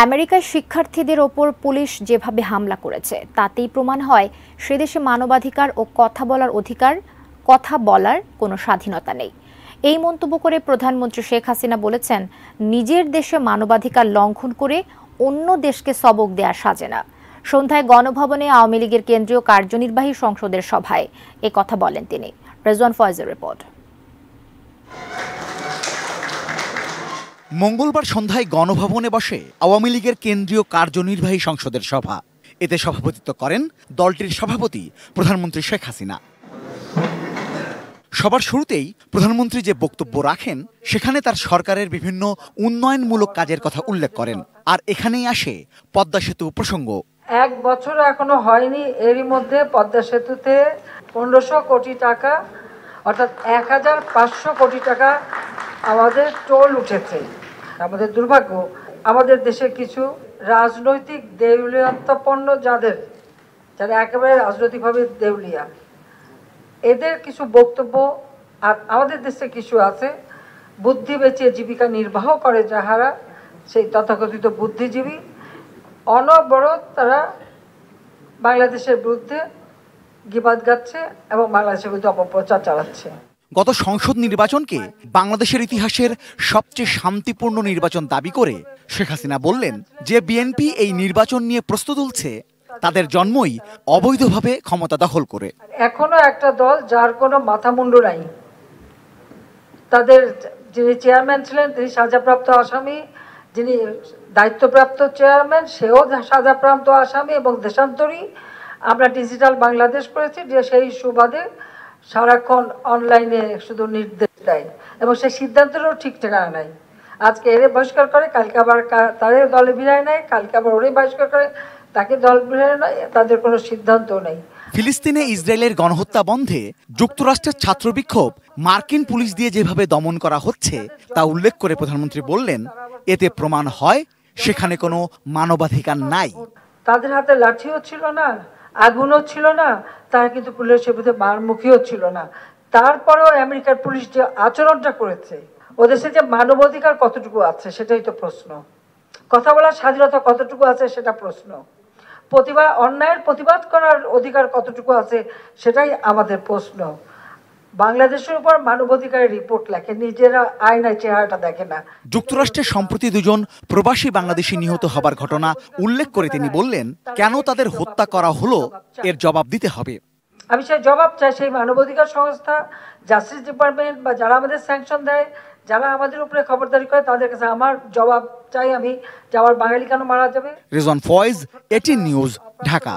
আমেরিকায় শিক্ষার্থীদের ওপর পুলিশ যেভাবে হামলা করেছে তাতেই প্রমাণ হয় সেদেশে মানবাধিকার ও কথা বলার কোনো স্বাধীনতা নেই। এই মন্তব্য করে প্রধানমন্ত্রী শেখ হাসিনা বলেছেন, নিজের দেশে মানবাধিকার লঙ্ঘন করে অন্য দেশকে সবক দেয়া সাজে না। সন্ধ্যায় গণভবনে আওয়ামী লীগের কেন্দ্রীয় কার্যনির্বাহী সংসদের সভায় কথা বলেন তিনি। রেজওয়ান ফয়েজের রিপোর্ট। মঙ্গলবার সন্ধ্যায় গণভবনে বসে আওয়ামী লীগের কেন্দ্রীয় কার্যনির্বাহী সংসদের সভা। এতে সভাপতিত্ব করেন দলটির সভাপতি প্রধানমন্ত্রী শেখ হাসিনা। সবার শুরুতেই প্রধানমন্ত্রী যে বক্তব্য রাখেন সেখানে তার সরকারের বিভিন্ন উন্নয়নমূলক কাজের কথা উল্লেখ করেন। আর এখানেই আসে পদ্মা সেতু প্রসঙ্গ। 1 বছর এখনো হয়নি, এরই মধ্যে পদ্মা সেতুতে 1500 কোটি টাকা অর্থাৎ 1500 কোটি টাকা আমাদের টোল উঠেছে। আমাদের দুর্ভাগ্য, আমাদের দেশে কিছু রাজনৈতিক দেউলিয়াত্বপন্ন যারা একেবারে রাজনৈতিকভাবে দেউলিয়া, এদের কিছু বক্তব্য, আর আমাদের দেশে কিছু আছে বুদ্ধি বেচে জীবিকা নির্বাহ করে যাহারা, সেই তথাকথিত বুদ্ধিজীবী, অনবরত তারা বাংলাদেশের বিরুদ্ধে গিবাদ গাচ্ছে এবং বাংলাদেশের বিরুদ্ধে অপপ্রচার চালাচ্ছে। গত সংসদ নির্বাচনকে বাংলাদেশের ইতিহাসের সবচেয়ে শান্তিপূর্ণ নির্বাচন দাবি করে শেখ হাসিনা বললেন, যে বিএনপি এই নির্বাচন নিয়ে প্রশ্ন তুলছে তাদের জন্মই অবৈধভাবে ক্ষমতা দখল করে। এখনো একটা দল যার কোনো মাথামুন্ডু নাই, তাদের যিনি চেয়ারম্যান ছিলেন তিনি সাজাপ্রাপ্ত আসামি, যিনি দায়িত্বপ্রাপ্ত চেয়ারম্যান সেও সাজাপ্রাপ্ত আসামি এবং দেশান্তরী। আমরা ডিজিটাল বাংলাদেশ করেছি, যে সেই সুবাদে সারাক্ষণ অনলাইনে শুধু নির্দেশ দেয় এবং সেই সিদ্ধান্তেরও ঠিক ঠিকানা নাই। আজকে এরে বহিষ্কার করে, কালকে আবার তাদের দলে বিরায় নেয়, কালকে আবার ওরে বহিষ্কার করে, তাকে দল বিরায় নেয়, তাদের কোনো সিদ্ধান্ত নেই। ফিলিস্তিনে ইসরায়েলের গণহত্যা বন্ধে যুক্তরাষ্ট্রের ছাত্র বিক্ষোভ মার্কিন পুলিশ দিয়ে যেভাবে দমন করা হচ্ছে তা উল্লেখ করে প্রধানমন্ত্রী বললেন, এতে প্রমাণ হয় সেখানে কোনো মানবাধিকার নাই। তাদের হাতে লাঠিও ছিল না, আগুনও ছিল না, তারা কিন্তু পুলিশের বিরুদ্ধে মারমুখীও ছিল না। তারপরেও আমেরিকার পুলিশ যে আচরণটা করেছে, ওদেশে যে মানবাধিকার কতটুকু আছে সেটাই তো প্রশ্ন। কথা বলার স্বাধীনতা কতটুকু আছে সেটা প্রশ্ন। অন্যায়ের প্রতিবাদ করার অধিকার কতটুকু আছে সেটাই আমাদের প্রশ্ন। বাংলাদেশের উপর মানবাধিকারের রিপোর্ট লেখে, নিজেরা আয়নায় চেহারাটা দেখে না। যুক্তরাষ্ট্রে সম্প্রতি 2 জন প্রবাসী বাংলাদেশি নিহত হবার ঘটনা উল্লেখ করে তিনি বললেন, কেন তাদের হত্যা করা হলো এর জবাব দিতে হবে। আমি সেই জবাব চাই সেই মানবাধিকার সংস্থা, জাস্টিস ডিপার্টমেন্ট বা যারা আমাদের স্যাংশন দেয়, যারা আমাদের উপরে খবরদারি করে, তাদের কাছে আমার জবাব চাই আমি, যে আমার বাঙালি কেন মারা যাবে। রেজওয়ান ফয়েজ, 18 নিউজ, ঢাকা।